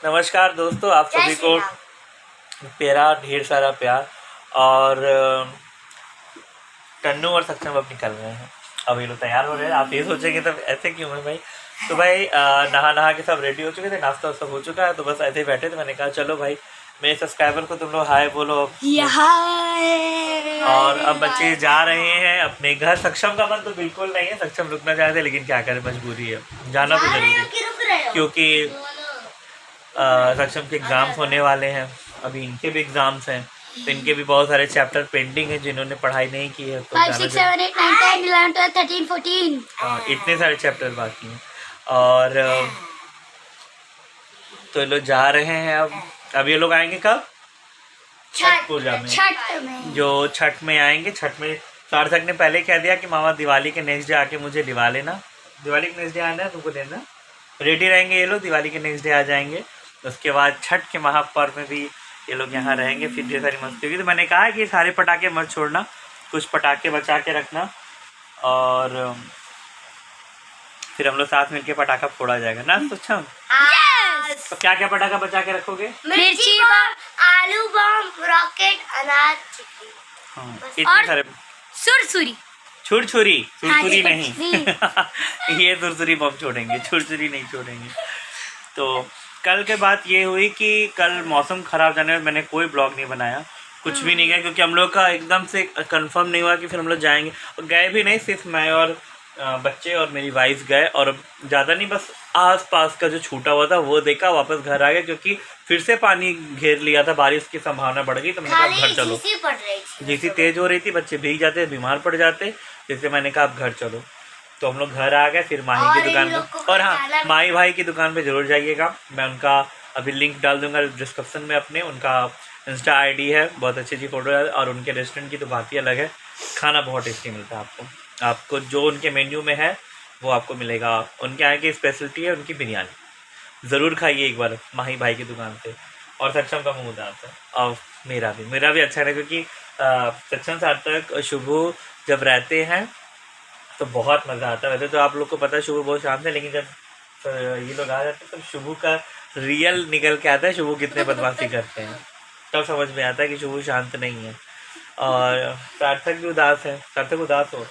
नमस्कार दोस्तों, आप सभी को मेरा ढेर सारा प्यार। और टन्नू और सक्षम अब निकल रहे हैं। अब ये लोग तैयार हो रहे हैं। आप ये सोचेंगे तब ऐसे क्यों है भाई? तो भाई नहा नहा के सब रेडी हो चुके थे, नाश्ता सब हो चुका है, तो बस ऐसे ही बैठे थे। मैंने कहा चलो भाई मेरे सब्सक्राइबर को तुम लोग हाय बोलो। और अब बच्चे जा रहे हैं अपने घर। सक्षम का मन तो बिल्कुल नहीं है, सक्षम रुकना चाहते हैं, लेकिन क्या करें, मजबूरी है, जाना तो जरूरी है। क्योंकि सक्षम के एग्ज़ाम्स होने वाले हैं, अभी इनके भी एग्ज़ाम्स हैं, तो इनके भी बहुत सारे चैप्टर पेंडिंग है जिन्होंने पढ़ाई नहीं की है। तो 5, 6, 7, 8, 9, 10, 11, 12, 13, 14 इतने सारे चैप्टर बाकी हैं। और तो ये लोग जा रहे हैं। अब ये लोग आएंगे कब? छठ पूजा में। जो छठ में आएंगे। छठ में सार्थक ने पहले कह दिया कि मामा दिवाली के नेक्स्ट डे आके मुझे दिवा लेना। दिवाली के नेक्स्ट डे आना है तुमको देना। रेडी रहेंगे ये लोग, दिवाली के नेक्स्ट डे आ जाएंगे। उसके बाद छठ के महापर्व में भी ये लोग यहाँ रहेंगे। फिर ढेर सारी मस्ती होगी। तो मैंने कहा कि सारे पटाखे मत छोड़ना, कुछ पटाखे बचा के रखना, और फिर हम लोग साथ मिलके पटाखा फोड़ा जाएगा ना। सक्षम तो क्या क्या पटाखा बचा के रखोगे? मिर्ची बम, आलू बम, रॉकेट, अनाज, इतने सारे। सुरसुरी छुरछुरी नहीं ये सुरसुरी बम छोड़ेंगे, छुरछुरी नहीं छोड़ेंगे। तो कल के बात ये हुई कि कल मौसम ख़राब जाने में मैंने कोई ब्लॉग नहीं बनाया, कुछ भी नहीं गया, क्योंकि हम लोग का एकदम से कंफर्म नहीं हुआ कि फिर हम लोग जाएंगे। और गए भी नहीं, सिर्फ मैं और बच्चे और मेरी वाइफ गए, और ज़्यादा नहीं, बस आस पास का जो छूटा हुआ था वो देखा, वापस घर आ गए, क्योंकि फिर से पानी घेर लिया था, बारिश की संभावना बढ़ गई। तो मैंने कहा घर चलो, झीसी तेज़ हो रही थी, बच्चे भीग जाते, बीमार पड़ जाते, इसलिए मैंने कहा अब घर चलो। तो हम लोग घर आ गए। फिर माही की दुकान पर, और हाँ, माही भाई की दुकान पे ज़रूर जाइएगा। मैं उनका अभी लिंक डाल दूंगा डिस्क्रिप्शन में अपने। उनका इंस्टा आईडी है, बहुत अच्छी अच्छी फ़ोटो है, और उनके रेस्टोरेंट की तो बात ही अलग है। खाना बहुत टेस्टी मिलता है आपको जो उनके मेन्यू में है वो आपको मिलेगा। उनके यहाँ की स्पेशलिटी है उनकी बिरयानी, ज़रूर खाइए एक बार माही भाई की दुकान से। और सक्षम का मुँह उदास है, और मेरा भी अच्छा है, क्योंकि सक्षम सार्थक शुभू जब रहते हैं तो बहुत मज़ा आता है। वैसे तो आप लोग को पता है शुभू बहुत शांत है, लेकिन जब ये लोग आ जाते हैं तो शुभू का रियल निकल के आता है, शुभू कितने बदमाशी करते हैं, तब समझ में आता है कि शुभू शांत नहीं है। और सार्थक भी उदास है, सार्थक उदास हो,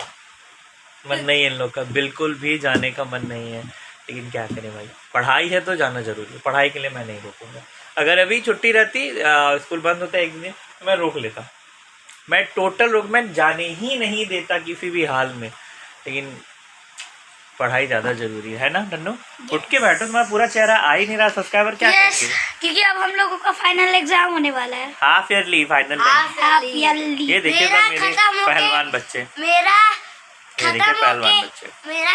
मन नहीं है इन लोग का, बिल्कुल भी जाने का मन नहीं है, लेकिन क्या करें भाई, पढ़ाई है तो जाना जरूरी है। पढ़ाई के लिए मैं नहीं रोकूँगा। अगर अभी छुट्टी रहती, स्कूल बंद होता है एक दिन, तो मैं रोक लेता, मैं टोटल मैं जाने ही नहीं देता किसी भी हाल में, लेकिन पढ़ाई ज़्यादा जरूरी है ना। नन्नू उठ के बैठो, तुम्हारा पूरा चेहरा आ ही नहीं रहा। सब्सक्राइबर क्या करेंगे? क्योंकि अब हम लोगों का फाइनल एग्जाम होने वाला है। Half yearly final. ये देखिए मेरे पहलवान बच्चे, मेरा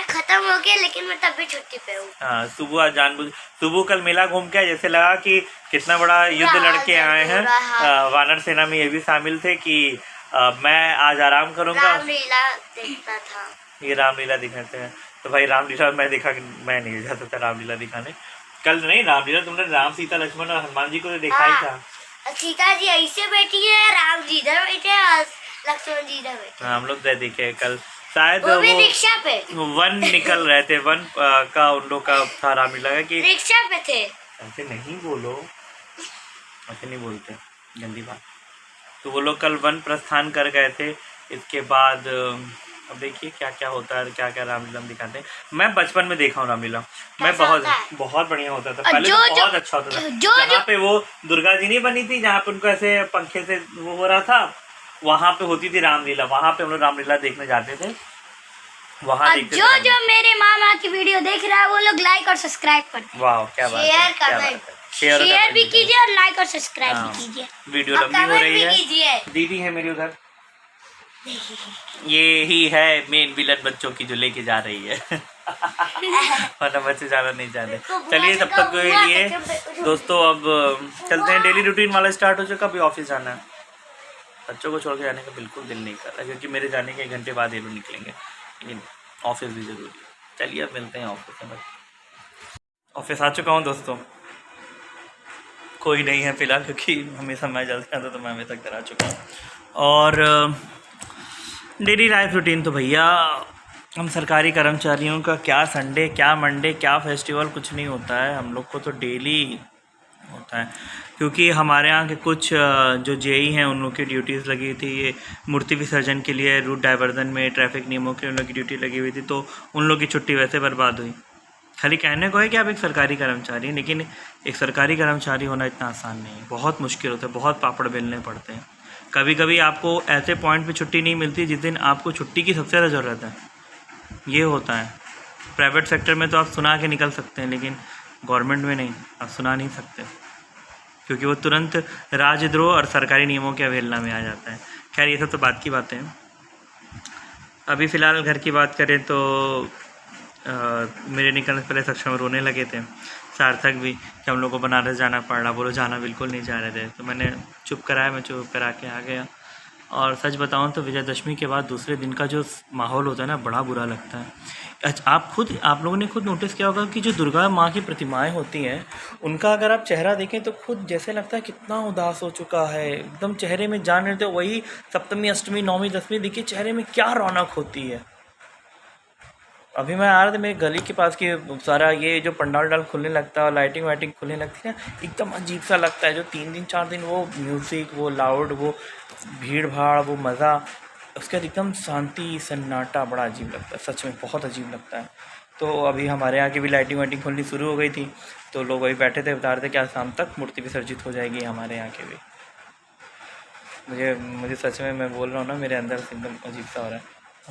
खत्म हो गया, लेकिन मैं तब भी छुट्टी पे हूँ। हाँ, सुबह जानबूझ सुबह कल मेला घूम के जैसे लगा कि कितना बड़ा युद्ध लड़के आए हैं। वानर सेना में ये भी शामिल थे कि मैं आज आराम करूंगा। रामलीला देखता था, ये रामलीला दिखाते हैं। तो भाई रामलीला मैं देखा कि मैं नहीं जाता था रामलीला दिखाने। कल नहीं रामलीला, तुमने राम सीता लक्ष्मण और हनुमान जी को तो देखा ही था। सीता जी ऐसे बैठी है, राम जी इधर बैठे और लक्ष्मण जी इधर बैठे। हम लोग देखे कल, शायद वो भी रिक्शा पे वन निकल रहे थे, वन का उन लोग का था रामलीला का, कि रिक्शा पे थे। ऐसे नहीं बोलो, ऐसे नहीं बोलते, गंदी बात। तो वो लोग कल वन प्रस्थान कर गए थे। इसके बाद अब देखिए क्या क्या होता है, क्या क्या रामलीला दिखाते हैं। मैं बचपन में देखा हूँ रामलीला, मैं बहुत बढ़िया होता था पहले, तो बहुत अच्छा होता था। जहाँ पे वो दुर्गा जी नहीं बनी थी, जहाँ पे उनको ऐसे पंखे से वो हो रहा था, वहाँ पे होती थी रामलीला, वहाँ पे हम लोग रामलीला देखने जाते थे, वहाँ देखते थे। जो मेरे मामा की वीडियो देख रहा है वो लोग लाइक और सब्सक्राइब कर, वाह क्या बात है, शेयर भी कीजिए और लाइक और सब्सक्राइब भी कीजिए। वीडियो लंबी हो रही है। दीदी है मेरी उधर, ये ही है मेन विलन बच्चों की जो लेके जा रही है वरना बच्चे ज़्यादा नहीं जाते। चलिए तब तक के लिए दोस्तों अब चलते हैं। डेली रूटीन वाला स्टार्ट हो चुका, अभी ऑफिस जाना है। बच्चों को छोड़ के जाने का बिल्कुल दिल नहीं कर रहा, क्योंकि मेरे जाने के 1 घंटे बाद ये लोग निकलेंगे, लेकिन ऑफिस भी ज़रूरी है। चलिए अब मिलते हैं ऑफिस में। ऑफिस आ चुका हूँ दोस्तों, कोई नहीं है फिलहाल, क्योंकि हमेशा मैं जल्दी आता तो मैं अभी तक घर आ चुका हूँ। और डेली लाइफ रूटीन तो भैया हम सरकारी कर्मचारियों का क्या संडे, क्या मंडे, क्या फेस्टिवल, कुछ नहीं होता है। हम लोग को तो डेली होता है, क्योंकि हमारे यहाँ के कुछ जो जेई हैं उन लोग की ड्यूटीज़ लगी थी ये मूर्ति विसर्जन के लिए, रूट डाइवर्जन में, ट्रैफिक नियमों के लिए उन लोग की ड्यूटी लगी हुई थी, तो उन लोग की छुट्टी वैसे बर्बाद हुई। खाली कहने को है कि आप एक सरकारी कर्मचारी हैं, लेकिन एक सरकारी कर्मचारी होना इतना आसान नहीं है, बहुत मुश्किल होता है, बहुत पापड़ बेलने पड़ते हैं। कभी कभी आपको ऐसे पॉइंट पे छुट्टी नहीं मिलती जिस दिन आपको छुट्टी की सबसे ज़्यादा ज़रूरत है, ये होता है। प्राइवेट सेक्टर में तो आप सुना के निकल सकते हैं, लेकिन गवर्नमेंट में नहीं, आप सुना नहीं सकते, क्योंकि वो तुरंत राजद्रोह और सरकारी नियमों की अवहेलना में आ जाता है। खैर ये सब तो बात की बातें हैं। अभी फ़िलहाल घर की बात करें तो मेरे निकलने से पहले सक्षम रोने लगे थे, सार्थक भी, कि हम लोग को बनारस जाना पड़ रहा, बोलो जाना बिल्कुल नहीं चाह रहे थे, तो मैंने चुप कराया, मैं चुप करा के आ गया। और सच बताऊं तो विजयदशमी के बाद दूसरे दिन का जो माहौल होता है ना, बड़ा बुरा लगता है। आप लोगों ने खुद नोटिस किया होगा कि जो दुर्गा माँ की प्रतिमाएं होती हैं उनका अगर आप चेहरा देखें तो खुद जैसे लगता है कितना उदास हो चुका है, एकदम चेहरे में जान नहीं, तो वही सप्तमी अष्टमी नौमी दसवीं देखिए चेहरे में क्या रौनक होती है। अभी मैं आ रहा था मेरे गली के पास की सारा ये जो पंडाल डाल खुलने लगता है और लाइटिंग वाइटिंग खुलने लगती है ना, एकदम अजीब सा लगता है। जो 3 दिन 4 दिन वो म्यूज़िक, वो लाउड, वो भीड़ भाड़, वो मज़ा, उसके बाद एकदम शांति सन्नाटा, बड़ा अजीब लगता है, सच में बहुत अजीब लगता है। तो अभी हमारे यहाँ की भी लाइटिंग वाइटिंग खुलनी शुरू हो गई थी, तो लोग वही बैठे थे, बता रहे थे कि आज शाम तक मूर्ति विसर्जित हो जाएगी हमारे यहाँ की भी। मुझे सच में, मैं बोल रहा हूँ ना, मेरे अंदर से एकदम अजीब सा हो रहा है,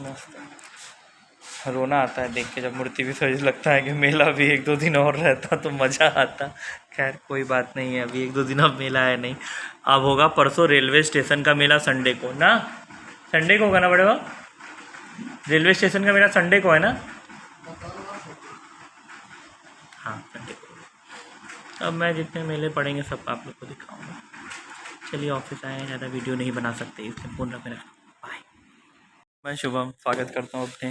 मस्त रोना आता है देख के जब मूर्ति विसर्जित। लगता है कि मेला भी 1-2 दिन और रहता तो मज़ा आता। खैर कोई बात नहीं है, अभी 1-2 दिन अब मेला है नहीं, अब होगा परसों रेलवे स्टेशन का मेला, संडे को ना, संडे को होगा ना बड़े बाबा, रेलवे स्टेशन का मेला संडे को है ना, हाँ संडे को। अब मैं जितने मेले पड़ेंगे सब आप लोग को दिखाऊंगा। चलिए ऑफिस आए हैं, ज़्यादा वीडियो नहीं बना सकते, इसलिए फ़ोन रख मेरा। मैं शुभम स्वागत करता हूँ अपने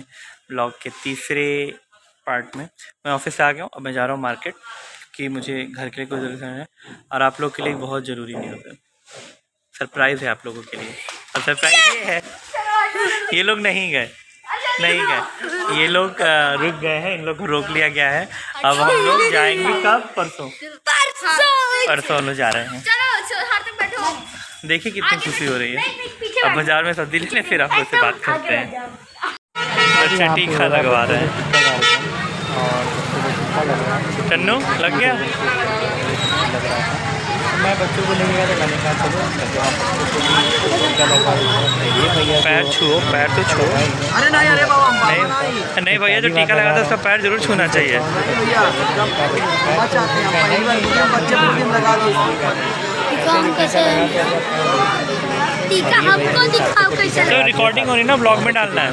ब्लॉग के तीसरे पार्ट में। मैं ऑफिस से आ गया हूँ, अब मैं जा रहा हूँ मार्केट, कि मुझे घर के लिए कुछ ज़रूरी है और आप लोग के लिए बहुत ज़रूरी न्यूज़ है, सरप्राइज़ है आप लोगों के लिए। और सरप्राइज़ ये है, ये लोग नहीं गए, ये लोग रुक गए हैं, इन लोग को रोक लिया गया है। अब हम लोग जाएंगे कब? परसों हम लोग जा रहे हैं। देखिए कितनी खुशी हो रही है। अब बाजार में सब्जी ले लें, फिर आप लोग से बात करते हैं। अच्छा टीका लगवा रहे हैं, टन्नू लग गया। मैं बच्चों को लेके गया तो मैंने कहा चलो पैर छुओ, पैर तो छुओ। अरे नहीं भैया, जो टीका लगा था उसका पैर जरूर छूना चाहिए। टीका हमको दिखाओ कैसे। तो रिकॉर्डिंग हो रही ना, ब्लॉग में डालना है।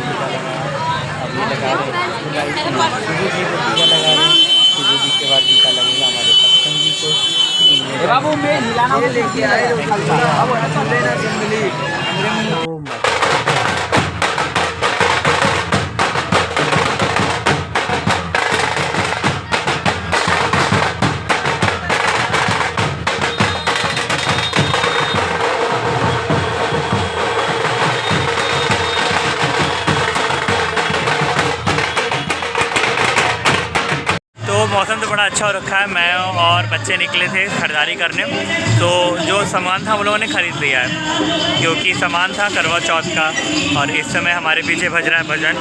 के बाद टीका लगेगा हमारे सक्षम जी को। बाबू मैं हिलाना लेके आए अब ऐसा लेना जंगली। मौसम तो बड़ा अच्छा हो रखा है। मैं और बच्चे निकले थे खरीदारी करने, तो जो सामान था हम लोगों ने ख़रीद लिया है, क्योंकि सामान था करवा चौथ का। और इस समय हमारे पीछे बज रहा है भजन।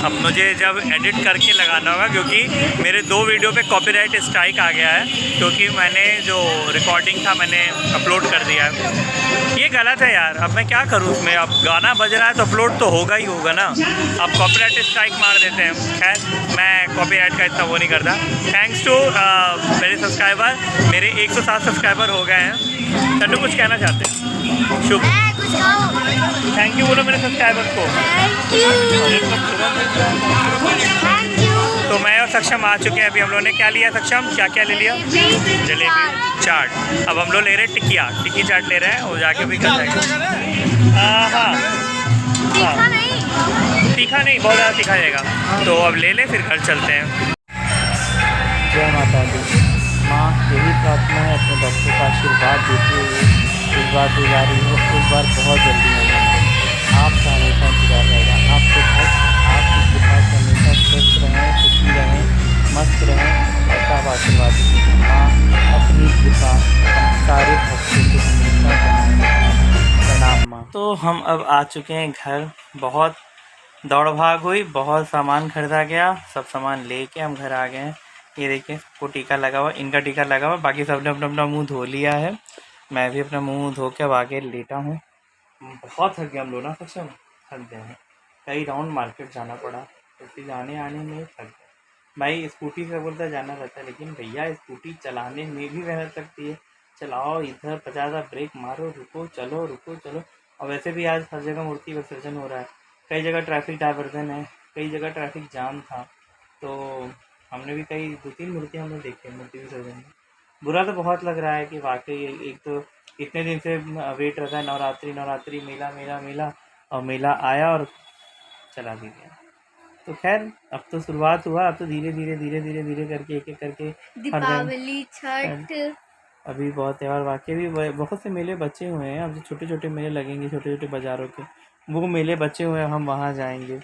अब मुझे जब एडिट करके लगाना होगा, क्योंकि मेरे 2 वीडियो पे कॉपीराइट स्ट्राइक आ गया है, क्योंकि मैंने जो रिकॉर्डिंग था मैंने अपलोड कर दिया है। ये गलत है यार, अब मैं क्या करूँ उसमें। अब गाना बज रहा है तो अपलोड तो होगा ही होगा ना, अब कॉपीराइट स्ट्राइक मार देते हैं। खैर मैं कॉपीराइट का इतना वो नहीं करता। थैंक्स टू मेरे सब्सक्राइबर, मेरे 107 सब्सक्राइबर हो गए हैं। तन्नू कुछ कहना चाहते हैं? शुभ थैंक यू बोलो मेरे सब्सक्राइबर को। तो मैं और सक्षम आ चुके हैं। अभी हम लोगों ने क्या लिया सक्षम, क्या क्या ले लिया? जलेबी चाट। अब हम लोग ले रहे हैं टिक्की चाट ले रहे हैं, वो जाके भी कर जाएंगे। हाँ तीखा नहीं, बहुत ज़्यादा तीखा जाएगा, तो अब ले लें फिर घर चलते हैं। जय माता दी। माँ यही प्रार्थना है अपने बच्चों का आशीर्वाद देते हुए इस बार गुजारी हो, इस बार बहुत जल्दी होगा। आपका हमेशा इंतजार रहेगा। आपके आपकी कृपा से हमेशा स्वस्थ रहें, खुशी रहें, मस्त रहें, ऐसा आशीर्वाद दीजिए। माँ अपनी कृपा तो हम अब आ चुके हैं घर। बहुत दौड़ भाग हुई, बहुत सामान खरीदा गया, सब सामान लेके हम घर आ गए हैं। ये देखिए को टीका लगा हुआ, इनका टीका लगा हुआ, बाकी सब ने अपना अपना मुंह धो लिया है। मैं भी अपना मुंह धो के अब आगे लेटा हूँ। बहुत थक गया हम लोग ना, सच में थक गए हैं। कई राउंड मार्केट जाना पड़ा, क्योंकि जाने आने में थक गए। भाई स्कूटी से बोलता जाना रहता है, लेकिन भैया स्कूटी चलाने में भी मेहनत लगती है। चलाओ इधर 50 ब्रेक मारो, रुको चलो रुको चलो। और वैसे भी आज हर जगह मूर्ति विसर्जन हो रहा है, कई जगह ट्रैफिक डाइवर्जन है, कई जगह ट्रैफिक जाम था। तो हमने भी कई 2-3 मूर्तियाँ हमने देखी मूर्ति विसर्जन में। बुरा तो बहुत लग रहा है कि वाकई एक तो इतने दिन से वेट रहता है, नवरात्रि मेला मेला मेला, और मेला आया और चला भी गया। तो खैर अब तो शुरुआत हुआ, अब तो धीरे धीरे करके एक करके दीपावली, छठ, अभी बहुत त्यौहार वाकई भी बहुत से मेले बचे हुए हैं। अब जो छोटे छोटे मेले लगेंगे छोटे छोटे बाज़ारों के, वो मेले बचे हुए हैं, हम वहाँ जाएंगे।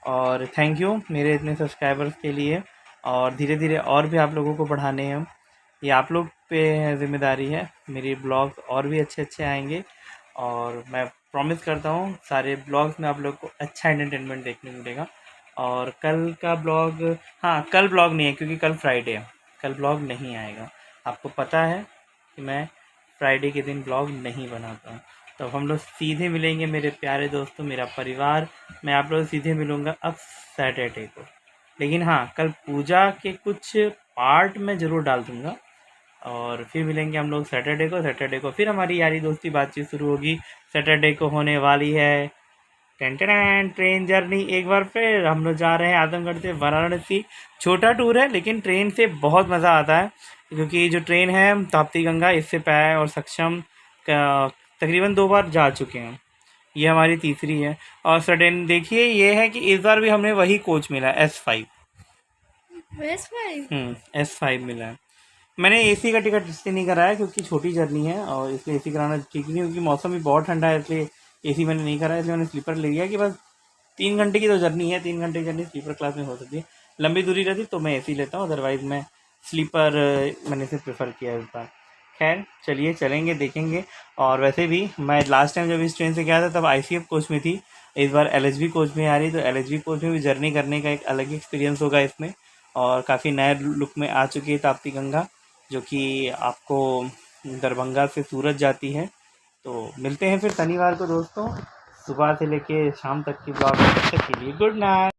और थैंक यू मेरे इतने सब्सक्राइबर्स के लिए। और धीरे धीरे और भी आप लोगों को बढ़ाने हैं, ये आप लोग पे जिम्मेदारी है। मेरे ब्लॉग्स और भी अच्छे अच्छे आएंगे, और मैं प्रॉमिस करता हूँ सारे ब्लॉग्स में आप लोग को अच्छा एंटरटेनमेंट देखने को मिलेगा। और कल का ब्लॉग, हाँ कल ब्लॉग नहीं है क्योंकि कल फ्राइडे है, कल ब्लॉग नहीं आएगा। आपको पता है कि मैं फ्राइडे के दिन ब्लॉग नहीं बनाता हूँ। तो हम लोग सीधे मिलेंगे मेरे प्यारे दोस्तों, मेरा परिवार, मैं आप लोग सीधे मिलूँगा अब सैटरडे को। लेकिन हाँ कल पूजा के कुछ पार्ट मैं ज़रूर डाल दूँगा, और फिर मिलेंगे हम लोग सैटरडे को। सैटरडे को फिर हमारी यारी दोस्ती बातचीत शुरू होगी। सैटरडे को होने वाली है ट्रेन जर्नी। एक बार फिर हम लोग जा रहे हैं आजमगढ़ से वाराणसी। छोटा टूर है लेकिन ट्रेन से बहुत मज़ा आता है, क्योंकि जो ट्रेन है ताप्ती गंगा, इससे पहले और सक्षम तकरीबन 2 बार जा चुके हैं, ये हमारी तीसरी है। और सडन देखिए ये है कि इस बार भी हमें वही कोच मिला है, S5। S5 मिला है। मैंने एसी का टिकट इसलिए नहीं कराया क्योंकि छोटी जर्नी है, और इसलिए एसी कराना ठीक नहीं, क्योंकि मौसम भी बहुत ठंडा है, इसलिए एसी मैंने नहीं कराया। इसलिए मैंने स्लीपर ले लिया कि बस 3 घंटे की तो जर्नी है, 3 घंटे की जर्नी स्लीपर क्लास में हो सकती है। लंबी दूरी रहती तो मैं एसी लेता हूँ, अदरवाइज़ मैं स्लीपर मैंने इसे प्रेफर किया इस बार। खैर चलिए चलेंगे देखेंगे। और वैसे भी मैं लास्ट टाइम जब इस ट्रेन से गया था तब ICF कोच में थी, इस बार LHB कोच में आ रही, तो LHB कोच में भी जर्नी करने का एक अलग ही एक्सपीरियंस होगा इसमें। और काफ़ी नए लुक में आ चुकी है ताप्ती गंगा, जो कि आपको दरभंगा से सूरत जाती है। तो मिलते हैं फिर शनिवार को दोस्तों, सुबह से लेके शाम तक की ब्लॉग। तब तक के लिए गुड नाइट।